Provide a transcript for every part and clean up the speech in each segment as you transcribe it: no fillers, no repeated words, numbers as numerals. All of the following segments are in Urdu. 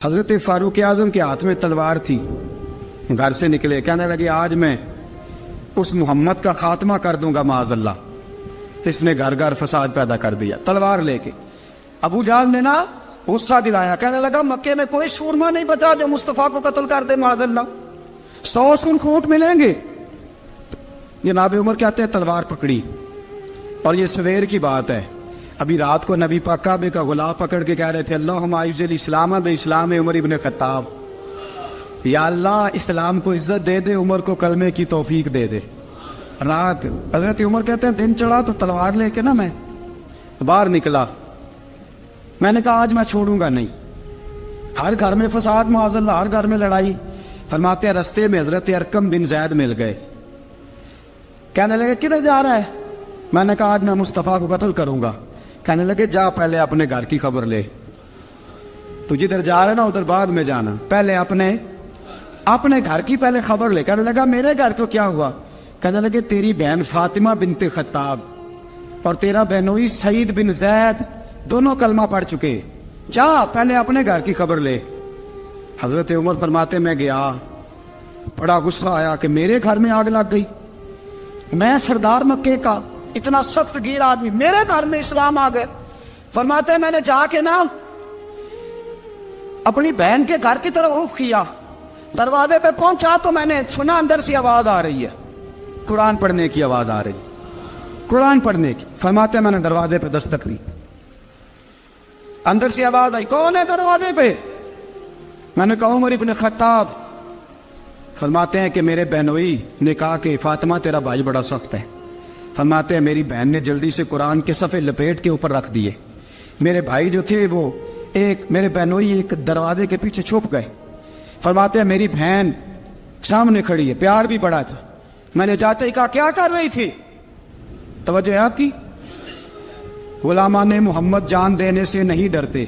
حضرت فاروق اعظم کے ہاتھ میں تلوار تھی، گھر سے نکلے، کہنے لگے آج میں اس محمد کا خاتمہ کر دوں گا معاذ اللہ۔ اس نے گھر گھر فساد پیدا کر دیا تلوار لے کے۔ ابو جہل نے نا غصہ دلایا، کہنے لگا مکے میں کوئی سورما نہیں بچا جو مصطفیٰ کو قتل کر دے معاذ اللہ، 100 سن کھوٹ ملیں گے۔ جناب عمر کہتے ہیں تلوار پکڑی، اور یہ سویر کی بات ہے، ابھی رات کو نبی پاک کعبے کا غلاف پکڑ کے کہہ رہے تھے اللہم اعز الاسلام باسلام عمر ابن خطاب، یا اللہ اسلام کو عزت دے دے، عمر کو کلمے کی توفیق دے دے۔ رات حضرت عمر کہتے ہیں دن چڑھا تو تلوار لے کے نا میں باہر نکلا، میں نے کہا آج میں چھوڑوں گا نہیں، ہر گھر میں فساد معاذ اللہ، ہر گھر میں لڑائی۔ فرماتے ہیں رستے میں حضرت ارقم بن زید مل گئے، کہنے لگے کدھر جا رہا ہے؟ میں نے کہا آج میں مصطفیٰ کو قتل کروں گا۔ کہنے لگے جا پہلے اپنے گھر کی خبر لے، تو جدھر جا رہے نا ادھر بعد میں جانا، پہلے اپنے گھر کی پہلے خبر لے۔ کہنے لگا میرے گھر کو کیا ہوا؟ کہنے لگے تیری بہن فاطمہ بنت خطاب اور تیرا بہنوئی سعید بن زید دونوں کلمہ پڑھ چکے، جا پہلے اپنے گھر کی خبر لے۔ حضرت عمر فرماتے میں گیا، بڑا غصہ آیا کہ میرے گھر میں آگ لگ گئی، میں سردار مکے کا اتنا سخت گیر آدمی، میرے گھر میں اسلام آ گئے۔ فرماتے ہیں میں نے جا کے نا اپنی بہن کے گھر کی طرف رخ کیا، دروازے پہ پہنچا تو میں نے سنا اندر سے آواز آ رہی ہے، قرآن پڑھنے کی آواز آ رہی، قرآن پڑھنے کی۔ فرماتے ہیں میں نے دروازے پہ دستک دی، اندر سے آواز آئی کون ہے دروازے پہ؟ میں نے کہا عمر ابن خطاب۔ فرماتے ہیں کہ میرے بہنوئی نے کہا کہ فاطمہ تیرا بھائی بڑا سخت ہے۔ فرماتے ہیں میری بہن نے جلدی سے قرآن کے صفحے لپیٹ کے اوپر رکھ دیے، میرے بھائی جو تھے وہ میرے بہنوئی ایک دروازے کے پیچھے چھپ گئے۔ فرماتے ہیں میری بہن سامنے کھڑی ہے، پیار بھی بڑا تھا، میں نے جاتے ہی کہا کیا کر رہی تھی؟ توجہ ہے آپ کی؟ غلامان محمد جان دینے سے نہیں ڈرتے،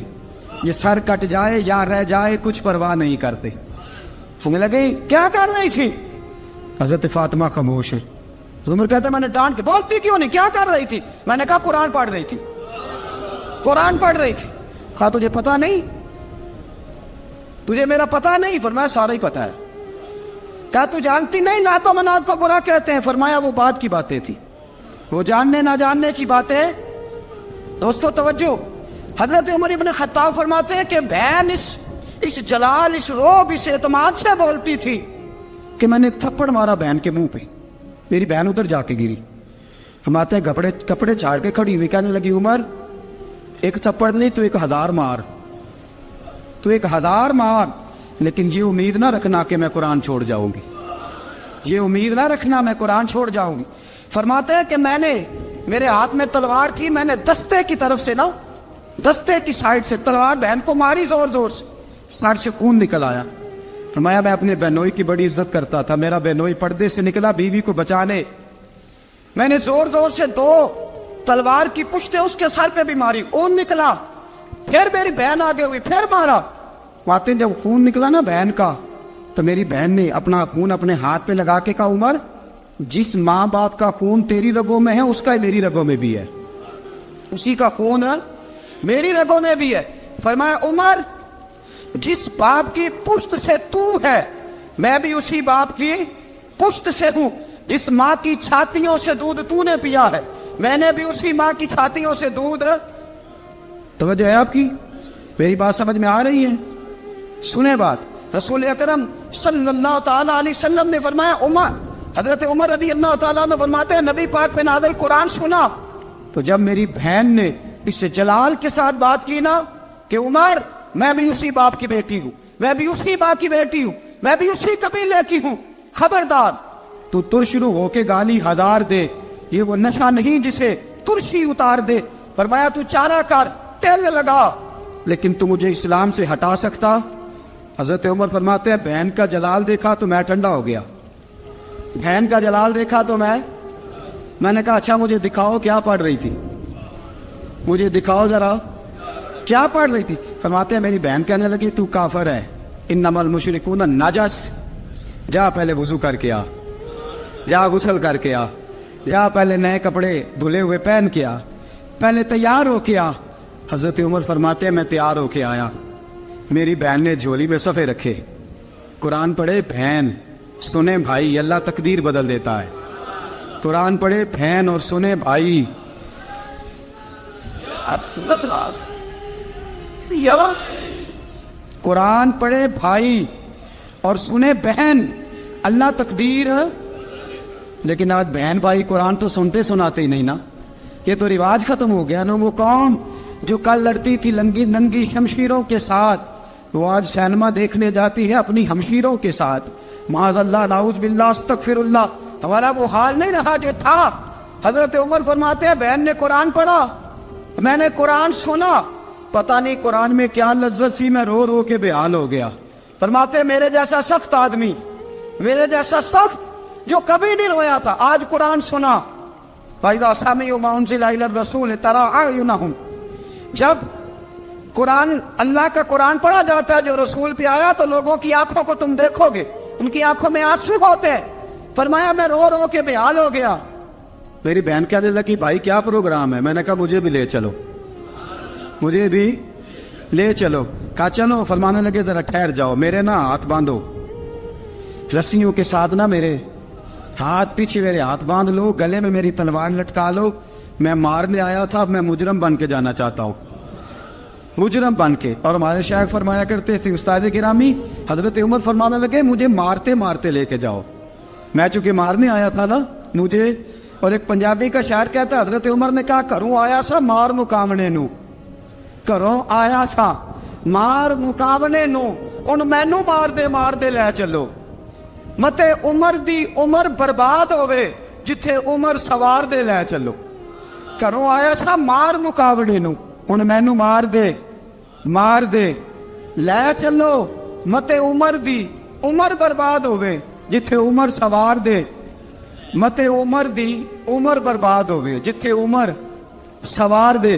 یہ سر کٹ جائے یا رہ جائے کچھ پرواہ نہیں کرتے۔ ہمیں لگے کیا کر رہی تھی؟ حضرت فاطمہ خاموش ہے۔ عمر کہتا ہے میں نے ڈانٹ کے، بولتی کیوں نہیں، کیا کر رہی تھی؟ میں نے کہا قرآن پڑھ رہی تھی، قرآن پڑھ رہی تھی۔ کہا تجھے پتا نہیں، تجھے میرا پتا نہیں؟ فرمایا سارا ہی پتا ہے۔ کہا تو جانتی نہیں لات و منات کو برا کہتے ہیں؟ فرمایا وہ بعد کی باتیں تھی، وہ جاننے نہ جاننے کی باتیں۔ دوستو توجہ، حضرت عمر ابن خطاب فرماتے ہیں کہ بہن اس جلال، اس روب، اس اعتماد سے بولتی تھی کہ میں نے ایک تھپڑ مارا بہن کے منہ پہ، میری بہن ادھر جا کے گری۔ فرماتے ہیں کپڑے چھاڑ کے کھڑی ہوئی، کہنے لگی عمر ایک تھپڑ نہیں تو 1000 مار، تو 1000 مار، لیکن یہ امید نہ رکھنا کہ میں قرآن چھوڑ جاؤں گی، یہ امید نہ رکھنا میں قرآن چھوڑ جاؤں گی۔ فرماتے ہیں کہ میرے ہاتھ میں تلوار تھی، میں نے دستے کی طرف سے نا، دستے کی سائڈ سے تلوار بہن کو ماری زور زور سے، سر سے خون نکل آیا۔ فرمایا میں اپنے بہنوئی کی بڑی عزت کرتا تھا، میرا بہنوئی پردے سے نکلا بیوی کو بچانے، میں نے زور زور سے 2 تلوار کی پشتیں اس کے سر پہ بھی ماری، خون نکلا، پھر میری بہن آگے ہوئی، پھر مارا۔ واقعی جب خون نکلا نا بہن کا، تو میری بہن نے اپنا خون اپنے ہاتھ پہ لگا کے کہا عمر جس ماں باپ کا خون تیری رگوں میں ہے اس کا میری رگوں میں بھی ہے، اسی کا خون میری رگوں میں بھی ہے۔ فرمایا عمر جس باپ کی پشت سے تو ہے میں بھی اسی باپ کی پشت سے ہوں، جس ماں کی چھاتیوں سے دودھ تو نے پیا ہے میں نے بھی اسی ماں کی چھاتیوں سے دودھ۔ توجہ ہے آپ کی؟ میری بات سمجھ میں آ رہی ہے؟ سنیں بات، رسول اکرم صلی اللہ تعالی علیہ وسلم نے فرمایا، حضرت عمر رضی اللہ تعالیٰ عنہ فرماتے ہیں نبی پاک پہ نازل قرآن سنا تو جب میری بہن نے اس جلال کے ساتھ بات کی نا کہ عمر میں بھی اسی باپ کی بیٹی ہوں، میں بھی اسی باپ کی بیٹی ہوں، میں بھی اسی قبیلے کی ہوں، خبردار تو ترشرو ہو کے گالی 1000 دے، یہ وہ نشہ نہیں جسے ترشی اتار دے۔ فرمایا تو چارہ کر، تیل لگا، لیکن تو مجھے اسلام سے ہٹا سکتا؟ حضرت عمر فرماتے ہیں بہن کا جلال دیکھا تو میں ٹھنڈا ہو گیا، بہن کا جلال دیکھا تو میں نے کہا اچھا مجھے دکھاؤ کیا پڑھ رہی تھی، مجھے دکھاؤ ذرا کیا پڑھ رہی تھی۔ فرماتے ہیں میری بہن کہنے لگی تو کافر ہے، انما المشرکون نجس، جا پہلے وضو کر کے آ، جا غسل کر کے آ، جا پہلے نئے کپڑے دھلے ہوئے پہن کے آ، پہلے تیار ہو کے آ۔ حضرت عمر فرماتے ہیں میں تیار ہو کے آیا، میری بہن نے جھولی میں صفحے رکھے، قرآن پڑھے بہن، سنے بھائی، اللہ تقدیر بدل دیتا ہے۔ قرآن پڑھے بہن اور سنے بھائی، قرآن پڑھے بھائی اور سنے بہن، اللہ تقدیر۔ لیکن آج بہن بھائی قرآن تو سنتے سناتے ہی نہیں نا، یہ تو رواج ختم ہو گیا نا۔ وہ قوم جو کل لڑتی تھی ننگی شمشیروں کے ساتھ، وہ آج سینما دیکھنے جاتی ہے اپنی ہمشیروں کے ساتھ۔ معاذ اللہ، نعوذ باللہ، استغفر اللہ۔ ہمارا وہ حال نہیں رہا جو تھا۔ حضرت عمر فرماتے ہیں بہن نے قرآن پڑھا، میں نے قرآن سنا، پتہ نہیں قرآن میں کیا لذت سی، میں رو رو کے بے حال ہو گیا۔ فرماتے ہیں میرے جیسا سخت آدمی، میرے جیسا سخت جو کبھی نہیں رویا تھا، آج قرآن سنا۔ فَإِذَا سَمِعُوا مَا أُنزِلَ إِلَى الرَّسُولِ تَرَىٰ أَعْيُنَهُمْ، جب قرآن، اللہ کا قرآن پڑھا جاتا ہے جو رسول پہ آیا، تو لوگوں کی آنکھوں کو تم دیکھو گے، ان کی آنکھوں میں آنسو ہوتے ہیں۔ فرمایا میں رو رو کے بے حال ہو گیا۔ میری بہن کہنے لگی بھائی کیا پروگرام ہے؟ میں نے کہا مجھے بھی لے چلو، مجھے بھی لے چلو۔ کہا چلو۔ فرمانے لگے ذرا ٹھہر جاؤ، میرے نا ہاتھ باندھو رسیوں کے ساتھ، نا میرے ہاتھ پیچھے میرے ہاتھ باندھ لو، گلے میں میری تلوار لٹکا لو، میں مارنے آیا تھا، اب میں مجرم بن کے جانا چاہتا ہوں، مجرم بن کے۔ اور ہمارے شیخ فرمایا کرتے تھے، استاد گرامی حضرت عمر فرمانے لگے مجھے مارتے مارتے لے کے جاؤ، میں چونکہ مارنے آیا تھا نا مجھے۔ اور ایک پنجابی کا شاعر کہتا ہے حضرت عمر نے کہا کروں آیا سا مار مکاونے نو، کروں آیا سا مار مکاونے نو، ان مینو مار دے لے چلو، متے عمر دی عمر برباد ہوئے جتھے عمر سوار دے لے چلو۔ کروں آیا سا مار مکاونے نو، ان مینو مار دے لے چلو، متے عمر دی عمر برباد ہوئے جتھے عمر سوار دے، متے عمر دی عمر برباد ہوئے جتھے عمر سوار دے۔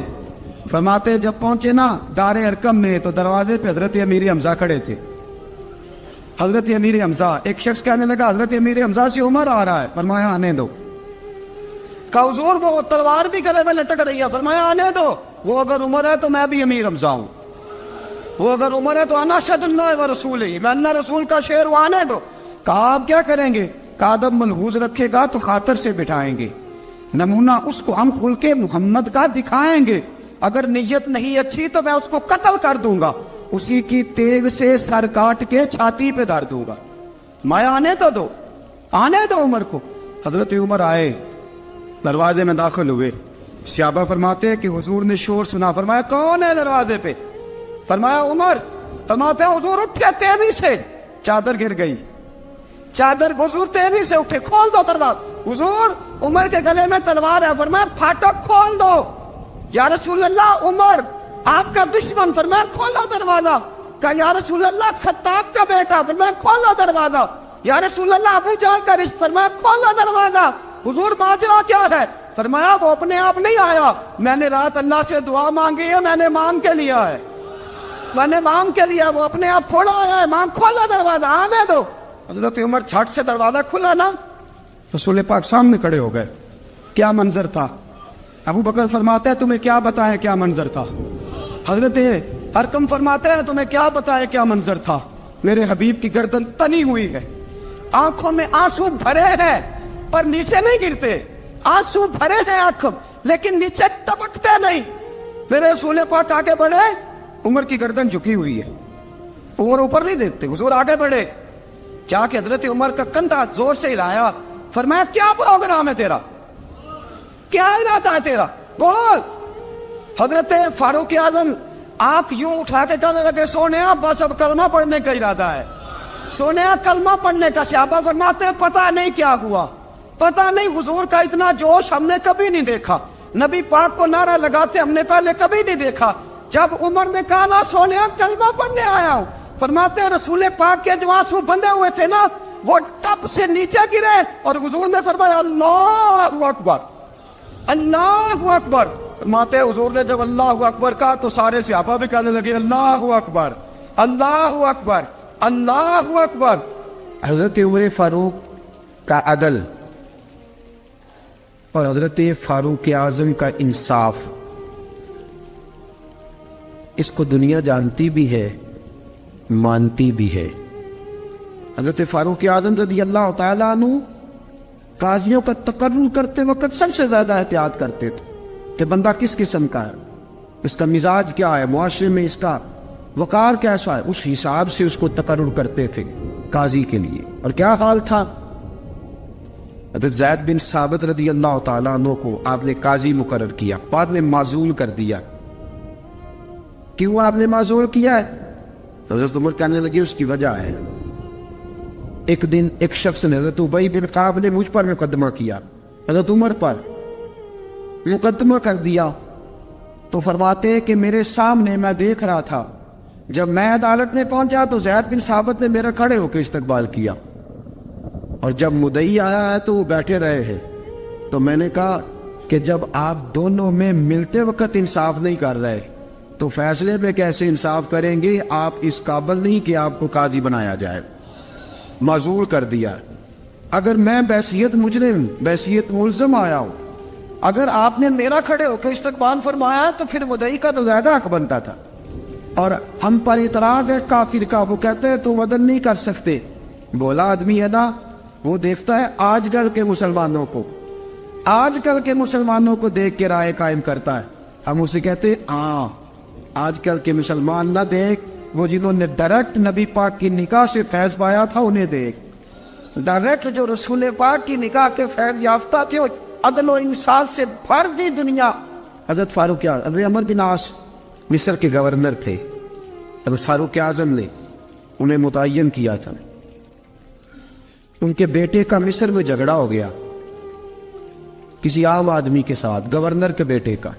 فرماتے جب پہنچے نا دار ارقم میں تو دروازے پہ حضرت امیر حمزہ کھڑے تھے۔ حضرت امیر حمزہ، ایک شخص کہنے لگا حضرت امیر حمزہ سے عمر آ رہا ہے، فرمایا آنے دو۔ کہا حضور وہ تلوار بھی گلے میں لٹک رہی ہے، فرمایا آنے دو، وہ اگر عمر ہے تو میں بھی امیر حمزہ ہوں، وہ اگر عمر ہے تو انا اشہد اللہ و رسولہ، میں اللہ رسول کا شعر ہوں، آنے دو۔ کہا آپ کیا کریں گے؟ کہا ادب ملحوظ رکھے گا تو خاطر سے بٹھائیں گے، نمونہ اس کو ہم خلق محمد کا دکھائیں گے، اگر نیت نہیں اچھی تو میں اس کو قتل کر دوں گا، اسی کی تیغ سے سر کاٹ کے چھاتی پہ دھر دوں گا، میں آنے تو دو، آنے دو عمر کو۔ حضرت عمر آئے، دروازے میں داخل ہوئے، صحابہ فرماتے ہیں کہ حضور نے شور سنا، فرمایا کون ہے دروازے پہ؟ فرمایا عمر۔ فرماتے ہیں حضور اٹھے تیزی سے، چادر گر گئی، چادر، حضور تیزی سے اٹھے، کھول دو دروازہ۔ حضور عمر کے گلے میں تلوار ہے، فرمایا پھاٹک کھول دو۔ یا رسول اللہ عمر آپ کا دشمن، فرمایا کھولو دروازہ۔ کہا یا رسول اللہ خطاب کا بیٹا، فرمایا کھولو دروازہ۔ یا رسول اللہ ابو جہل کا رشت، فرمایا کھولو دروازہ۔ حضور ماجرا کیا ہے؟ فرمایا وہ اپنے آپ نہیں آیا، میں نے رات اللہ سے دعا مانگی ہے، میں نے مانگ کے لیا ہے، میں نے مانگ کے لیا، وہ اپنے آپ تھوڑا آیا ہے، مانگ کھولو دروازہ، آنے دو۔ حضرت عمر چھٹ سے دروازہ کھلا نا، رسول پاک سامنے کھڑے ہو گئے۔ کیا منظر تھا؟ ابو بکر فرماتے ہیں تمہیں کیا بتائیں کیا منظر تھا؟ حضرت ارقم فرماتے ہیں تمہیں کیا بتائیں کیا منظر تھا؟ میرے حبیب کی گردن تنی ہوئی ہے، آنکھوں میں آنسو بھرے ہیں پر نیچے نہیں گرتے، آنسو بھرے ہیں آنکھوں لیکن نیچے ٹپکتے نہیں۔ میرے رسول پاک آگے بڑھے، عمر کی گردن جھکی ہوئی ہے، عمر اوپر نہیں دیکھتے، حضور آگے بڑھے، کیا کہ حضرت عمر کا کندھا زور سے ہلایا، فرمایا کیا پروگرام ہے تیرا، کیا ارادہ ہے تیرا، بول۔ حضرت فاروق اعظم آنکھ یوں اٹھا کے کہنے لگے سونیا بس اب کلمہ پڑھنے کا ارادہ ہے، سونیا کلمہ پڑھنے کا۔ صحابہ فرماتے ہیں پتہ نہیں کیا ہوا، پتہ نہیں، حضور کا اتنا جوش ہم نے کبھی نہیں دیکھا، نبی پاک کو نعرہ لگاتے ہم نے پہلے کبھی نہیں دیکھا۔ جب عمر نے کہا نا سونیا کلمہ پڑھنے آیا ہوں، فرماتے ہیں رسول پاک کے جو آنسو بندے ہوئے تھے نا وہ ٹپ سے نیچے گرے، اور حضور نے فرمایا اللہ اکبر، اللہ اکبر۔ فرماتے ہیں حضور نے جب اللہ اکبر کہا تو سارے صحابہ بھی کہنے لگے اللہ اکبر، اللہ اکبر، اللہ اکبر۔ حضرت عمر فاروق کا عدل اور حضرت فاروق اعظم کا انصاف، اس کو دنیا جانتی بھی ہے مانتی بھی ہے۔ حضرت فاروق اعظم رضی اللہ تعالیٰ عنہ قاضیوں کا تقرر کرتے وقت سب سے زیادہ احتیاط کرتے تھے کہ بندہ کس قسم کا ہے، اس کا مزاج کیا ہے، معاشرے میں اس کا وقار کیسا ہے، اس حساب سے اس کو تقرر کرتے تھے قاضی کے لیے۔ اور کیا حال تھا، حضرت زید بن ثابت رضی اللہ تعالیٰ عنہ کو آپ نے قاضی مقرر کیا، بعد میں معزول کر دیا۔ کیوں آپ نے معزول کیا ہے؟ تو حضرت عمر کہنے لگے اس کی وجہ ہے، ایک دن ایک شخص نے، حضرت ابی بن کعب نے مجھ پر مقدمہ کیا، حضرت عمر پر مقدمہ کر دیا، تو فرماتے ہیں کہ میرے سامنے میں دیکھ رہا تھا، جب میں عدالت میں پہنچا تو زید بن ثابت نے میرا کھڑے ہو کے استقبال کیا، اور جب مدعی آیا ہے تو وہ بیٹھے رہے ہیں۔ تو میں نے کہا کہ جب آپ دونوں میں ملتے وقت انصاف نہیں کر رہے تو فیصلے میں کیسے انصاف کریں گے؟ آپ اس قابل نہیں کہ آپ کو قاضی بنایا جائے، معزول کر دیا۔ اگر میں بحیثیت مجرم، بحیثیت ملزم آیا ہوں، اگر آپ نے میرا کھڑے ہو کے استقبال فرمایا تو پھر مدعی کا تو زیادہ حق بنتا تھا۔ اور ہم پر اعتراض ہے کافر کا، وہ کہتے ہیں تم عدل نہیں کر سکتے۔ بولا آدمی ہے نا، وہ دیکھتا ہے آج کل کے مسلمانوں کو، آج کل کے مسلمانوں کو دیکھ کے رائے قائم کرتا ہے۔ ہم اسے کہتے ہیں ہاں آج کل کے مسلمان نہ دیکھ، وہ جنہوں نے ڈائریکٹ نبی پاک کی نکاح سے فیض پایا تھا انہیں دیکھ، ڈائریکٹ جو رسول پاک کی نکاح کے فیض یافتہ تھے، عدل و انصاف سے بھر دی دنیا۔ حضرت فاروق اعظم، حضرت عمر بن عاص مصر کے گورنر تھے، حضرت فاروق اعظم نے انہیں متعین کیا تھا۔ ان کے بیٹے کا مصر میں جھگڑا ہو گیا کسی عام آدمی کے ساتھ، گورنر کے بیٹے کا،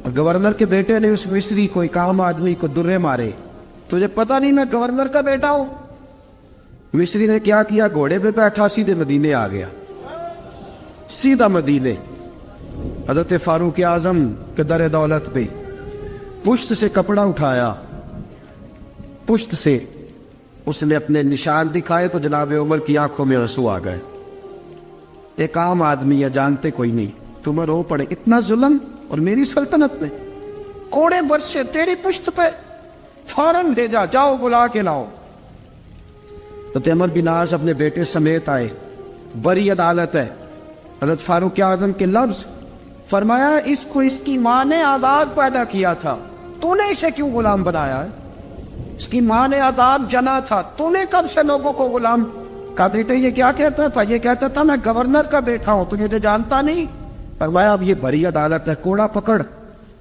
اور گورنر کے بیٹے نے اس مصری کو، ایک عام آدمی کو درے مارے۔ تجھے پتہ نہیں میں گورنر کا بیٹا ہوں؟ مصری نے کیا کیا، گھوڑے پہ بیٹھا سیدھے مدینے آ گیا، سیدھا مدینے۔ حضرت فاروق اعظم کے در دولت پہ پشت سے کپڑا اٹھایا، پشت سے اس نے اپنے نشان دکھائے تو جناب عمر کی آنکھوں میں آنسو آ گئے۔ ایک عام آدمی ہے، جانتے کوئی نہیں، تمہیں رو پڑے، اتنا ظلم اور میری سلطنت میں، کوڑے برسے تیری پشت پہ، فوراً لے جا، جاؤ بلا کے لاؤ۔ حضرت عمر بن عاص اپنے بیٹے سمیت آئے، بڑی عدالت ہے، حضرت فاروق اعظم کے لفظ، فرمایا اس کو اس کی ماں نے آزاد پیدا کیا تھا، تو نے اسے کیوں غلام بنایا ہے؟ اس کی ماں نے آزاد جنا تھا، تو نے کب سے لوگوں کو غلام؟ کہا بیٹے یہ کیا کہتا تھا؟ یہ کہتا تھا میں گورنر کا بیٹا ہوں، تو مجھے جانتا نہیں۔ فرمایا اب یہ بڑی عدالت ہے، کوڑا پکڑ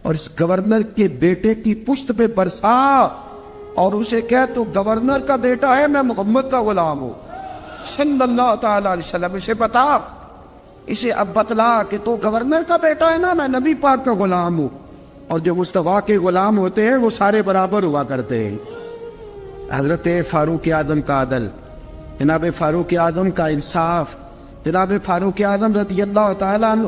اور اس گورنر کے بیٹے کی پشت پہ برسا اور اسے کہہ تو گورنر کا بیٹا ہے، میں محمد کا غلام ہوں صلی اللہ تعالی علیہ وسلم۔ اسے بتا، اسے اب بتلا کہ تو گورنر کا بیٹا ہے نا، میں نبی پاک کا غلام ہوں، اور جو مصطفیٰ کے غلام ہوتے ہیں وہ سارے برابر ہوا کرتے ہیں۔ حضرت فاروق اعظم کا عدل، جناب فاروق اعظم کا انصاف، جناب فاروق اعظم رضی اللہ تعالیٰ عنہ۔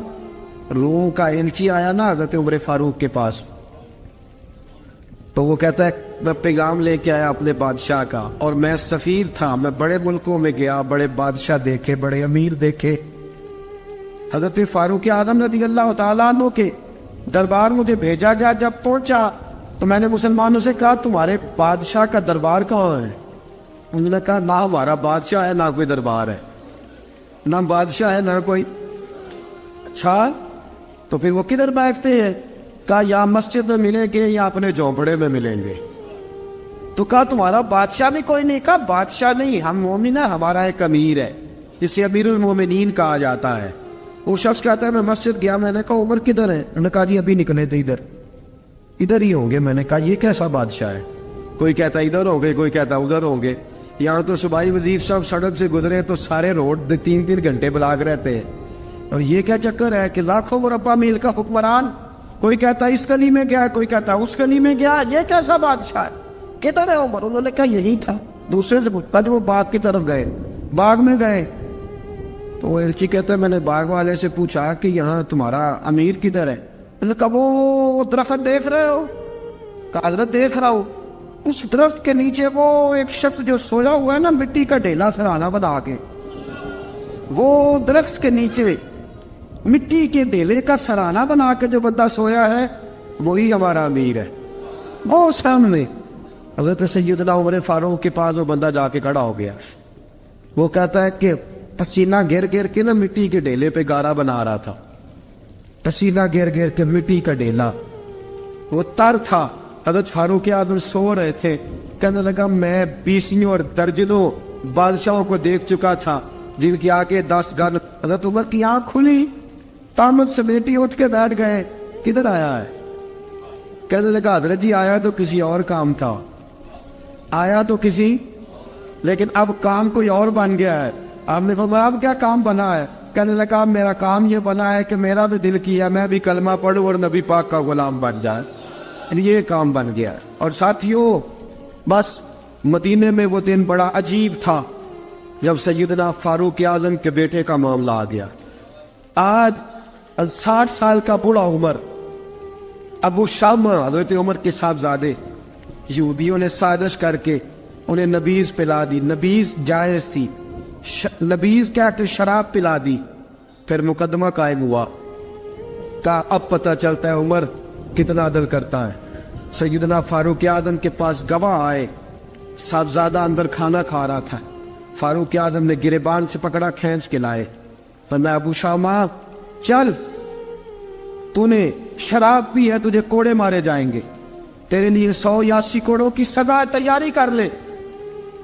روم کا ایلچی آیا نا حضرت عمر فاروق کے پاس، تو وہ کہتا ہے میں پیغام لے کے آیا اپنے بادشاہ کا، اور میں سفیر تھا، میں بڑے ملکوں میں گیا، بڑے بادشاہ دیکھے، بڑے امیر دیکھے۔ حضرت فاروق اعظم رضی اللہ تعالیٰ عنہ کے دربار مجھے بھیجا گیا، جب پہنچا تو میں نے مسلمانوں سے کہا تمہارے بادشاہ کا دربار کہاں ہے؟ انہوں نے کہا نہ ہمارا بادشاہ ہے نہ کوئی دربار ہے، نہ بادشاہ ہے نہ کوئی۔ اچھا تو پھر وہ کدھر بیٹھتے ہیں؟ کہا یا مسجد میں ملیں گے یا اپنے جھونپڑے میں ملیں گے۔ تو کہا تمہارا بادشاہ بھی کوئی نہیں؟ کہا بادشاہ نہیں، ہم مومن ہیں، ہمارا ایک امیر ہے جسے امیر المومنین کہا جاتا ہے۔ وہ شخص کہتا ہے میں مسجد گیا، میں نے کہا عمر کدھر ہے؟ انہوں نے کہا جی ابھی نکلے تھے ادھر ہی ہوں گے۔ میں نے کہا یہ کیسا بادشاہ ہے؟ کوئی کہتا ادھر ہوں گے، کوئی کہتا ادھر ہوں گے۔ یہاں تو صوبائی وزیر صاحب سڑک سے گزرے تو سارے روڈ 3 گھنٹے بلاک رہتے ہیں، اور یہ کیا چکر ہے کہ لاکھوں مربع میل کا حکمران، کوئی کہتا اس گلی میں گیا، کوئی کہتا اس گلی میں گیا، یہ کیسا بادشاہ ہے؟ کدھر ہے عمر؟ انہوں نے کہا یہی تھا۔ دوسرے سے پوچھتا جو وہ باغ کی طرف گئے، باغ میں گئے تو وہ ایلچی کہتا ہے میں نے باغ والے سے پوچھا کہ یہاں تمہارا امیر کدھر ہے؟ انہوں نے کہا وہ درخت دیکھ رہے ہو؟ کہا حضرت دیکھ رہا ہوں۔ اس درخت کے نیچے وہ ایک شخص جو سویا ہوا ہے نا، مٹی کا ڈھیلا سرہانہ بنا کے، وہ درخت کے نیچے مٹی کے ڈھیلے کا سرہانہ بنا کے جو بندہ سویا ہے وہی ہمارا امیر ہے۔ وہ سامنے حضرت سیدنا عمر فاروق کے پاس وہ بندہ جا کے کھڑا ہو گیا. وہ کہتا ہے کہ پسینہ گر گر کے نا مٹی کے ڈھیلے پہ گارا بنا رہا تھا. پسینہ گر گر کے مٹی کا ڈھیلا, وہ تر تھا. حضرت فاروق اعظم سو رہے تھے. کہنے لگا میں 20 اور درجنوں بادشاہوں کو دیکھ چکا تھا جن کی آگے 10 گن. حضرت عمر کی آنکھ کھلی, تامت سمیٹی اٹھ کے بیٹھ گئے. کدھر آیا ہے؟ کہنے لگا حضرت جی آیا تو کسی اور کام تھا, آیا تو کسی, لیکن اب کام کوئی اور بن گیا ہے. آپ نے فرمایا اب کیا کام بنا ہے؟ کہنے لگا میرا کام یہ بنا ہے کہ میرا بھی دل کیا میں بھی کلمہ پڑھوں اور نبی پاک کا غلام بن جائے. یہ کام بن گیا. اور ساتھیوں بس مدینے میں وہ دن بڑا عجیب تھا جب سیدنا فاروق اعظم کے بیٹے کا معاملہ آ گیا. آج 60 سال کا بوڑھا عمر, ابو شامہ حضرت عمر کے صاحبزادے, یہودیوں نے سازش کر کے انہیں نبیذ پلا دی. نبیذ جائز تھی, نبیذ کیا کہ شراب پلا دی. پھر مقدمہ قائم ہوا. کہا اب پتہ چلتا ہے عمر کتنا عدل کرتا ہے. سیدنا فاروق اعظم کے پاس گواہ آئے. صاحبزادہ اندر کھانا کھا رہا تھا. فاروق اعظم نے گریبان سے پکڑا, کھینچ کے لائے. فرمایا ابو شامہ چل, تو نے شراب پی ہے, تجھے کوڑے مارے جائیں گے, تیرے لیے 100 یا 80 کوڑوں کی سزا تیاری کر لے.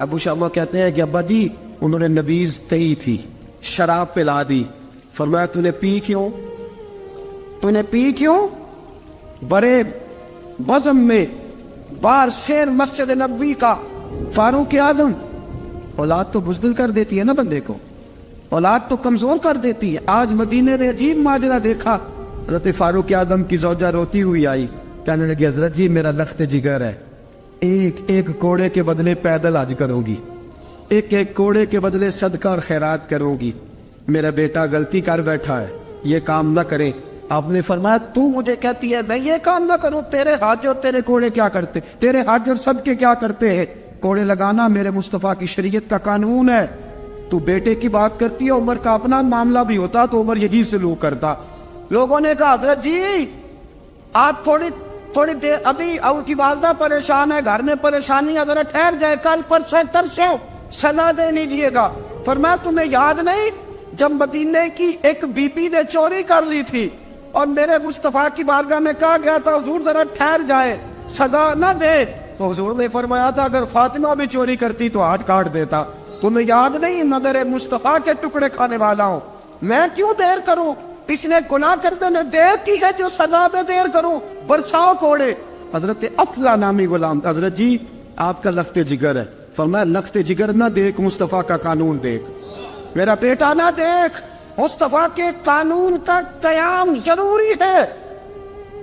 ابو شامہ کہتے ہیں کہ ابا جی انہوں نے نبیذ کہی تھی, شراب پلا دی. فرمایا تو نے پی کیوں؟ تو نے پی کیوں؟ بڑے بزم میں بار شیر مسجد نبوی کا فاروق اعظم. اولاد تو بزدل کر دیتی ہے نا بندے کو, اولاد تو کمزور کر دیتی ہے. آج مدینے نے عجیب ماجرا دیکھا. حضرت فاروق اعظم کی زوجہ روتی ہوئی آئی, کہنے لگی حضرت جی میرا لخت جگر ہے, ایک کوڑے کے بدلے پیدل حج کروں گی, ایک کوڑے کے بدلے صدقہ اور خیرات کروں گی. میرا بیٹا غلطی کر بیٹھا ہے, یہ کام نہ کرے. آپ نے فرمایا تو مجھے کہتی ہے میں یہ کام نہ کروں؟ تیرے حج اور تیرے کوڑے کیا کرتے, تیرے حج اور صدقے کیا کرتے ہیں؟ کوڑے لگانا میرے مصطفیٰ کی شریعت کا قانون ہے. تو بیٹے کی بات کرتی ہے, عمر کا اپنا معاملہ بھی ہوتا تو عمر یہی سلوک کرتا. لوگوں نے کہا حضرت جی آپ تھوڑی دیر, ابھی ان کی والدہ پریشان ہے, گھر میں پریشانی ہے, ذرا ٹھہر جائے, کل پرسوں ترسوں سزا دے لیجیے گا. فرمایا تمہیں یاد نہیں جب مدینے کی ایک بی بی نے چوری کر لی تھی اور میرے مصطفیٰ کی بارگاہ میں کہا گیا تھا حضور ذرا ٹھہر جائے, سزا نہ دے, تو حضور نے فرمایا تھا اگر فاطمہ بھی چوری کرتی تو ہاتھ کاٹ دیتا. تمہیں یاد نہیں نظر مصطفیٰ کے ٹکڑے کھانے والا ہوں, میں کیوں دیر کروں؟ اس نے گناہ کرنے میں دیر کی ہے جو سزا میں دیر کروں, برساؤ کوڑے. حضرت افلا نامی غلام, حضرت جی آپ کا لخت جگر ہے. فرمایا لخت جگر نہ دیکھ, مصطفیٰ کا قانون دیکھ. میرا بیٹا نہ دیکھ, مصطفیٰ کے قانون کا قیام ضروری ہے.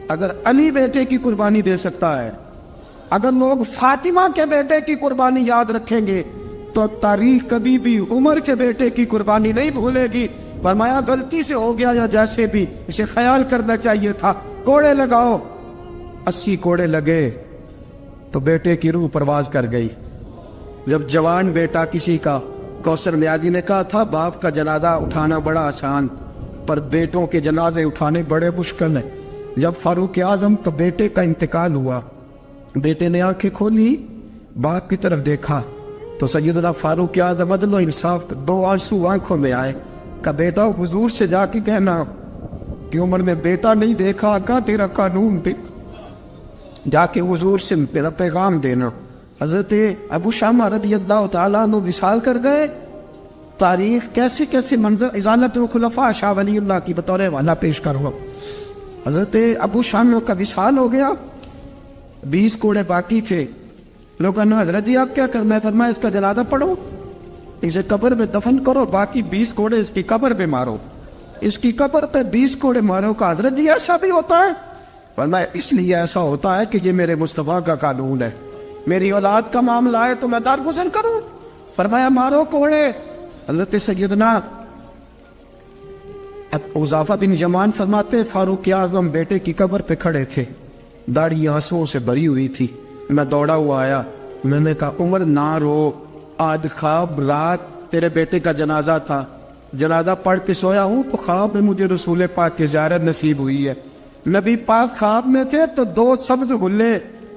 اگر علی بیٹے کی قربانی دے سکتا ہے, اگر لوگ فاطمہ کے بیٹے کی قربانی یاد رکھیں گے تو تاریخ کبھی بھی عمر کے بیٹے کی قربانی نہیں بھولے گی. فرمایا غلطی سے ہو گیا یا جیسے بھی, اسے خیال کرنا چاہیے تھا. کوڑے لگاؤ. 80 کوڑے لگے تو بیٹے کی روح پرواز کر گئی. جب جوان بیٹا کسی کا, کوثر نیازی نے کہا تھا باپ کا جنازہ اٹھانا بڑا آسان, پر بیٹوں کے جنازے اٹھانے بڑے مشکل ہیں. جب فاروق اعظم کا بیٹے کا انتقال ہوا, بیٹے نے آنکھیں کھولی, باپ کی طرف دیکھا تو سیدنا فاروق اعظم عدل و انصاف, 2 آنسو آنکھوں میں آئے. کہ بیٹا حضور سے جا کے کہنا کہ عمر نے بیٹا نہیں دیکھا, آقا تیرا قانون دیکھ, جا کے حضور سے میرا پیغام دینا. حضرت ابو شامہ رضی اللہ تعالیٰ عنہ وصال کر گئے. تاریخ کیسے کیسے منظر ازالت الخلفاء شاہ ولی اللہ کی بطور والا پیش کرو. حضرت ابو شامہ کا وصال ہو گیا, 20 کوڑے باقی تھے. لوگوں نے حضرت جی آپ کیا کرنا ہے؟ فرمایا اس کا جنازہ پڑھو, اسے قبر میں دفن کرو, باقی 20 کوڑے اس کی قبر پہ مارو, اس کی قبر پہ 20 کوڑے مارو. کا حضرت جی ایسا بھی ہوتا ہے؟ فرمایا اس لیے ایسا ہوتا ہے کہ یہ میرے مصطفیٰ کا قانون ہے, میری اولاد کا معاملہ ہے تو میں درگزر کروں. فرمایا مارو کوڑے. حضرت سیدنا حذیفہ بن یمان فرماتے فاروق اعظم بیٹے کی قبر پہ کھڑے تھے, داڑھی آنسوؤں سے بھری ہوئی تھی. میں دوڑا ہوا آیا, میں نے کہا عمر نہ رو, آج خواب رات تیرے بیٹے کا جنازہ تھا, جنازہ پڑھ کے سویا ہوں تو خواب میں مجھے رسول پاک کی زیارت نصیب ہوئی ہے. نبی پاک خواب میں تھے تو 2 سبز غلے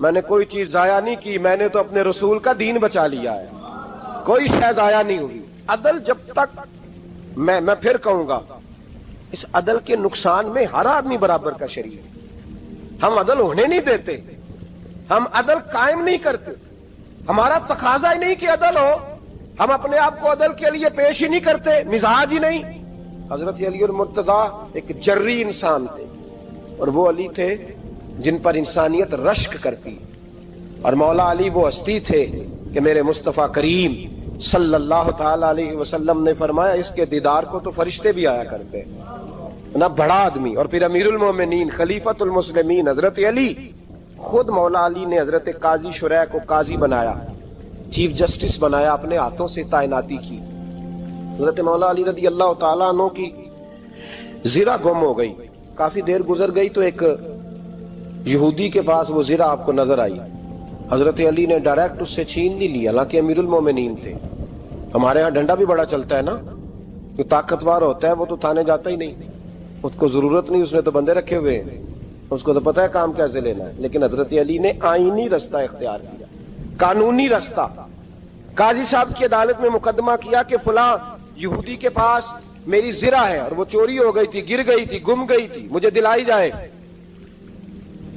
میں نے کوئی چیز ضائع نہیں کی, میں نے تو اپنے رسول کا دین بچا لیا ہے, کوئی شے ضائع نہیں ہوئی. عدل جب تک میں پھر کہوں گا, اس عدل کے نقصان میں ہر آدمی برابر کا شریک ہے. ہم عدل ہونے نہیں دیتے, ہم عدل قائم نہیں کرتے, ہمارا تقاضا ہی نہیں کہ عدل ہو, ہم اپنے آپ کو عدل کے لیے پیش ہی نہیں کرتے, مزاج ہی نہیں. حضرت علی المرتضیٰ ایک جری انسان تھے, اور وہ علی تھے جن پر انسانیت رشک کرتی, اور مولا علی وہ ہستی تھے کہ میرے مصطفیٰ کریم صلی اللہ تعالی علیہ وسلم نے فرمایا اس کے دیدار کو تو فرشتے بھی آیا کرتے, نہ بڑا آدمی. اور پھر امیر المومنین خلیفۃ المسلمین حضرت علی, خود مولا علی نے حضرت قاضی شریح کو قاضی بنایا, چیف جسٹس بنایا, اپنے ہاتھوں سے تعیناتی کی. حضرت مولا علی رضی اللہ تعالیٰ عنہ کی زرہ گم ہو گئی, کافی دیر گزر گئی تو ایک یہودی کے پاس وہ زرہ آپ کو نظر آئی. حضرت علی نے ڈائریکٹ اس سے چھین نہیں لی, حالانکہ امیر المومنین تھے. ہمارے ہاں ڈنڈا بھی بڑا چلتا ہے نا, جو طاقتور ہوتا ہے وہ تو تھانے جاتا ہی نہیں, اس کو ضرورت نہیں, اس نے تو بندے رکھے ہوئے ہیں, اس کو تو پتہ ہے کام کیسے لینا ہے. لیکن حضرت علی نے آئینی رستہ اختیار کیا, قانونی رستہ. قاضی صاحب کی عدالت میں مقدمہ کیا کہ فلاں یہودی کے پاس میری زرہ ہے اور وہ چوری ہو گئی تھی, گر گئی تھی, گم گئی تھی, مجھے دلائی جائے.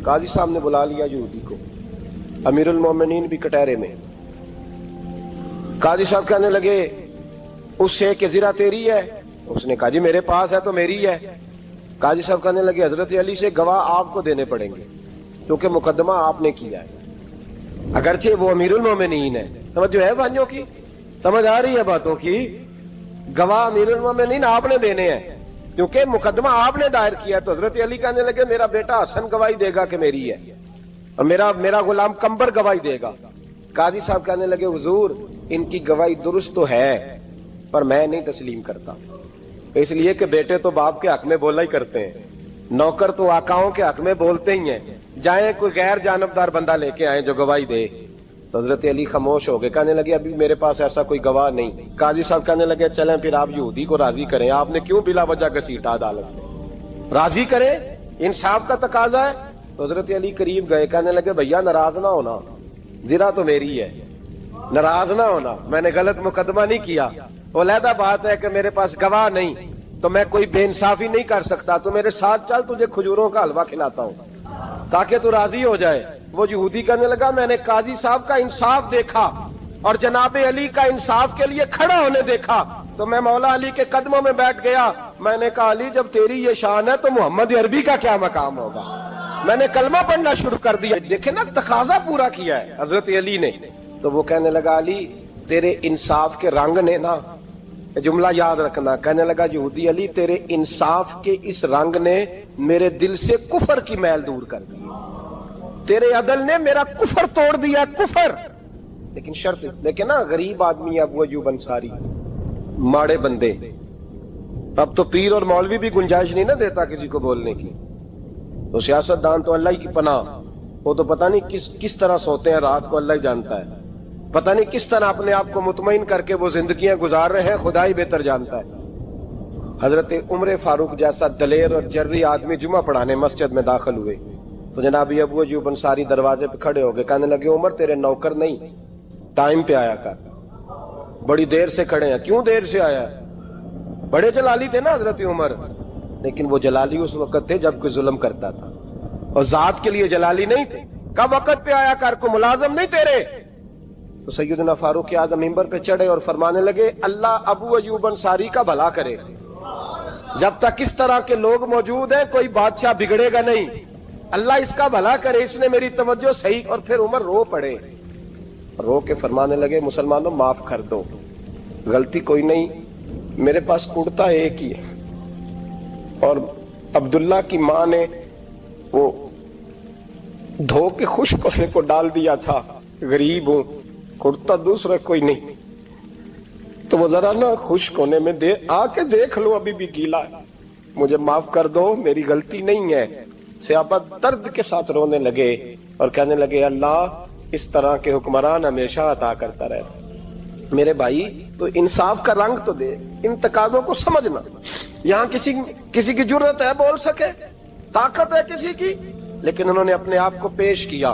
قاضی صاحب نے بلا لیا یہودی کو, امیر المومنین بھی کٹہرے میں. قاضی صاحب کہنے لگے اس سے کہ زرہ تیری ہے؟ اس نے کہا جی میرے پاس ہے تو میری ہے. قاضی صاحب کہنے لگے حضرت علی سے گواہ آپ کو دینے پڑیں گے کیونکہ مقدمہ آپ نے کیا ہے, اگرچہ وہ امیر المومنین ہے. سمجھ ہے بھائیوں کی, سمجھ آ رہی ہے باتوں کی؟ گواہ امیر المومنین آپ نے دینے ہیں کیونکہ مقدمہ آپ نے دائر کیا. تو حضرت علی کہنے لگے میرا بیٹا حسن گواہی دے گا کہ میری ہے, اور میرا غلام کمبر گواہی دے گا. قاضی صاحب کہنے لگے حضور ان کی گواہی درست تو ہے پر میں نہیں تسلیم کرتا, اس لیے کہ بیٹے تو باپ کے حق میں بولا ہی کرتے ہیں, نوکر تو آقاؤں کے حق میں بولتے ہی ہیں, جائیں کوئی غیر جانبدار بندہ لے کے آئیں جو گواہی دے. تو حضرت علی خاموش ہو گئے, کہنے لگے ابھی میرے پاس ایسا کوئی گواہ نہیں. قاضی صاحب کہنے لگے چلیں پھر آپ یہودی کو راضی کریں, آپ نے کیوں بلا وجہ گھسیٹا عدالت میں, راضی کریں, انصاف کا تقاضا ہے. تو حضرت علی قریب گئے, کہنے لگے بھیا ناراض نہ ہونا, زرہ تو میری ہے, ناراض نہ ہونا, میں نے غلط مقدمہ نہیں کیا. علیحدہ بات ہے کہ میرے پاس گواہ نہیں تو میں کوئی بے انصافی نہیں کر سکتا, تو میرے ساتھ چل تجھے کھجوروں کا حلوہ کھلاتا ہوں تاکہ تو راضی ہو جائے. وہ یہودی کہنے لگا میں نے قاضی صاحب کا انصاف دیکھا اور جناب علی کا انصاف کے لیے کھڑا ہونے دیکھا تو میں مولا علی کے قدموں میں بیٹھ گیا. میں نے کہا علی جب تیری یہ شان ہے تو محمد عربی کا کیا مقام ہوگا. میں نے کلمہ پڑھنا شروع کر دیا. دیکھیں نا تقاضا پورا کیا ہے حضرت علی نے. تو وہ کہنے لگا علی تیرے انصاف کے رنگ نے نا, جملہ یاد رکھنا, کہنے لگا یہودی علی تیرے انصاف کے اس رنگ نے میرے دل سے کفر کی میل دور کر دی, تیرے عدل نے میرا کفر توڑ دیا, کفر. لیکن شرط دیکھیں نا, غریب آدمی ابو ایوب انصاری, ماڑے بندے, اب تو پیر اور مولوی بھی گنجائش نہیں نہ دیتا کسی کو بولنے کی. تو سیاست دان تو اللہ ہی کی پناہ, وہ تو پتہ نہیں کس طرح سوتے ہیں رات کو, اللہ ہی جانتا ہے, پتہ نہیں کس طرح اپنے آپ کو مطمئن کر کے وہ زندگیاں گزار رہے ہیں, خدا ہی بہتر جانتا ہے. حضرت عمر فاروق جیسا دلیر اور جرری آدمی جمعہ پڑھانے مسجد میں داخل ہوئے تو جناب ابو ایوب انصاری دروازے پہ کھڑے ہو گئے, کہنے لگے عمر تیرے نوکر نہیں, ٹائم پہ آیا کر, بڑی دیر سے کھڑے ہیں. کیوں دیر سے آیا؟ بڑے جلالی تھے نا حضرت عمر, لیکن وہ جلالی اس وقت تھے جب کوئی ظلم کرتا تھا, اور ذات کے لیے جلالی نہیں تھے. کب وقت پہ آیا کر, کو ملازم نہیں تیرے. تو سیدنا فاروق اعظم منبر پہ چڑھے اور فرمانے لگے اللہ ابو ایوب انصاری کا بھلا کرے, جب تک اس طرح کے لوگ موجود ہیں کوئی بادشاہ بگڑے گا نہیں, اللہ اس کا بھلا کرے, اس نے میری توجہ صحیح. اور پھر عمر رو پڑے, رو کے فرمانے لگے مسلمانوں معاف کر دو, غلطی کوئی نہیں, میرے پاس کرتا ایک ہی ہے, اور عبداللہ کی ماں نے وہ دھو کے خشک ہونے کو ڈال دیا تھا, غریب ہوں, کرتا دوسرا کوئی نہیں, تو وہ ذرا نا خشک ہونے میں آ کے دیکھ لو ابھی بھی گیلا ہے, مجھے معاف کر دو, میری غلطی نہیں ہے. صحابہ درد کے ساتھ رونے لگے اور کہنے لگے اللہ اس طرح کے حکمران ہمیشہ عطا کرتا رہے. میرے بھائی تو انصاف کا رنگ تو دے, ان تقاضوں کو سمجھنا. یہاں کسی کی جرت ہے بول سکے, طاقت ہے کسی کی, لیکن انہوں نے اپنے آپ کو پیش کیا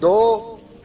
2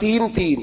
3।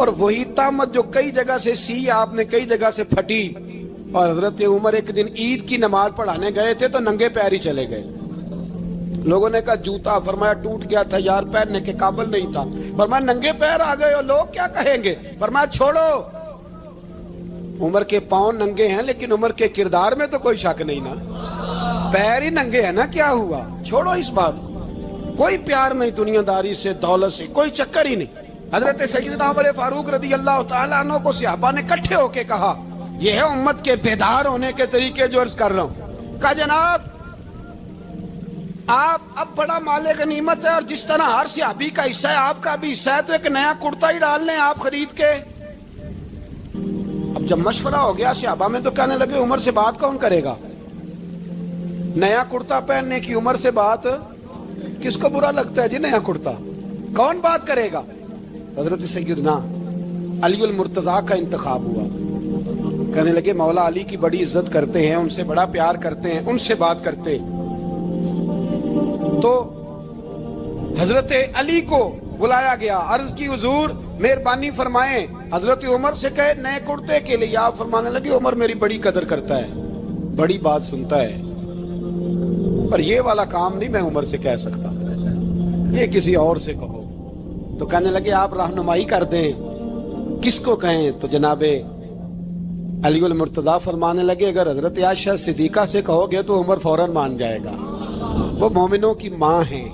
اور وہی تہمت جو کئی جگہ سے سی آپ نے کئی جگہ سے پھٹی. اور حضرت عمر ایک دن عید کی نماز پڑھانے گئے تھے تو ننگے پیر ہی چلے گئے. لوگوں نے کہا جوتا, فرمایا ٹوٹ گیا تھا یار, پہننے کے قابل نہیں تھا. فرمایا ننگے پیر آ گئے ہو, لوگ کیا کہیں گے؟ فرمایا چھوڑو, عمر کے پاؤں ننگے ہیں لیکن عمر کے کردار میں تو کوئی شک نہیں نا, پیر ہی ننگے ہیں نا, کیا ہوا؟ چھوڑو اس بات کو. کوئی پیار نہیں دنیا داری سے, دولت سے, کوئی چکر ہی نہیں. حضرت سیدنا عمر فاروق رضی اللہ تعالیٰ عنہ کو صحابہ نے کٹھے ہو کے کہا, یہ ہے امت کے بیدار ہونے کے طریقے جو عرض کر رہا ہوں. کہا جناب آپ اب بڑا مال غنیمت ہے, اور جس طرح ہر صحابی کا حصہ ہے آپ کا بھی حصہ ہے, تو ایک نیا کرتا ہی ڈال لیں آپ خرید کے. اب جب مشورہ ہو گیا صحابہ میں تو کہنے لگے عمر سے بات کون کرے گا؟ نیا کرتا پہننے کی عمر سے بات کس کو برا لگتا ہے جی؟ نیا کرتا کون بات کرے گا؟ حضرت سیدنا علی المرتضیٰ کا انتخاب ہوا. کہنے لگے مولا علی کی بڑی عزت کرتے ہیں, ان سے بڑا پیار کرتے ہیں, ان سے بات کرتے. تو حضرت علی کو بلایا گیا, عرض کی حضور مہربانی فرمائیں حضرت عمر سے کہے نئے کرتے کے لیے. آپ فرمانے لگے عمر میری بڑی قدر کرتا ہے, بڑی بات سنتا ہے, پر یہ والا کام نہیں میں عمر سے کہہ سکتا, یہ کسی اور سے کہو. تو کہنے لگے آپ رہنمائی کر دیں, کس کو کہیں؟ تو جناب علی المرتضیٰ فرمانے لگے اگر حضرت عائشہ صدیقہ سے کہو گے تو عمر فوراً مان جائے گا, وہ مومنوں کی ماں ہیں.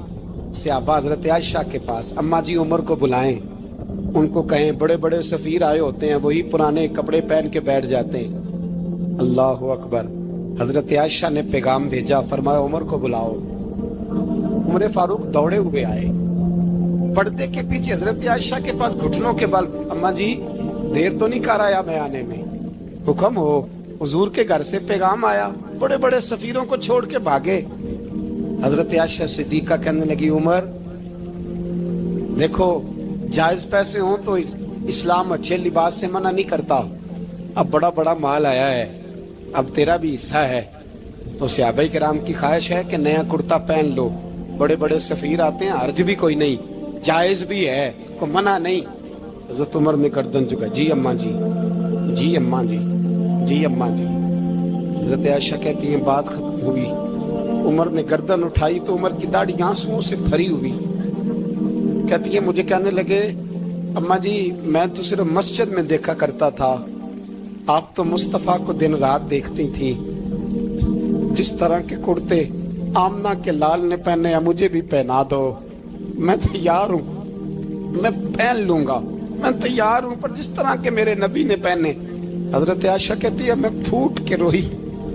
صحابہ حضرت عائشہ کے پاس, اماں جی عمر کو بلائیں, ان کو کہیں بڑے بڑے سفیر آئے ہوتے ہیں, وہی پرانے کپڑے پہن کے بیٹھ جاتے ہیں. اللہ اکبر. حضرت عائشہ نے پیغام بھیجا, فرمایا عمر کو بلاؤ. عمر فاروق دوڑے ہوئے آئے, پردے کے پیچھے حضرت عائشہ کے پاس گھٹنوں کے بل, اماں جی دیر تو نہیں کر آیا میں آنے میں؟ حکم ہو, حضور کے گھر سے پیغام آیا. بڑے بڑے سفیروں کو چھوڑ کے بھاگے. حضرت عائشہ صدیقہ کہنے لگی عمر دیکھو جائز پیسے ہوں تو اسلام اچھے لباس سے منع نہیں کرتا, اب بڑا بڑا مال آیا ہے, اب تیرا بھی حصہ ہے, تو صحابہ کرام کی خواہش ہے کہ نیا کرتا پہن لو. بڑے بڑے سفیر آتے ہیں, حرج بھی کوئی نہیں, جائز بھی ہے, کوئی منع نہیں. حضرت عمر نے گردن جھکا, جی اماں جی, جی اماں جی, جی اماں جی. حضرت عائشہ کہتی ہیں بات ختم ہوئی, عمر نے گردن اٹھائی تو عمر کی داڑھی آنسوؤں سے بھری ہوئی. کہتی ہے مجھے کہنے لگے اماں جی میں تو صرف مسجد میں دیکھا کرتا تھا, آپ تو مصطفیٰ کو دن رات دیکھتی تھی, جس طرح کے کرتے آمنہ کے لال نے پہنے ہیں مجھے بھی پہنا دو, میں تیار ہوں, میں پہن لوں گا, میں تیار ہوں, پر جس طرح کے میرے نبی نے پہنے. حضرت عائشہ کہتی ہے میں پھوٹ کے روئی,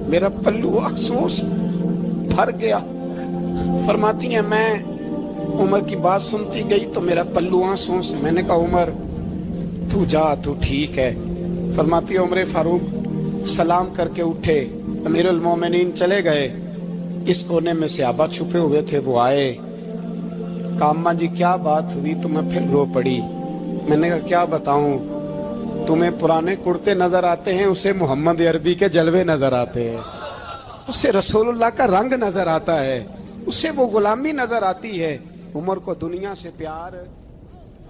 میرا پلو آنسوؤں سے بھر گیا. فرماتی ہیں میں عمر کی بات سنتی گئی تو میرا پلو آنسوؤں سے, میں نے کہا عمر تو جا, تو ٹھیک ہے. فرماتی ہے عمر فاروق سلام کر کے اٹھے, امیر المومنین چلے گئے. اس کونے میں صحابہ چھپے ہوئے تھے, وہ آئے. کہا اماں جی کیا بات ہوئی؟ تو میں پھر رو پڑی. میں نے کہا کیا بتاؤں, تمہیں پرانے کرتے نظر آتے ہیں, اسے محمد عربی کے جلوے نظر آتے ہیں, اسے رسول اللہ کا رنگ نظر آتا ہے, اسے وہ غلامی نظر آتی ہے. عمر کو دنیا سے پیار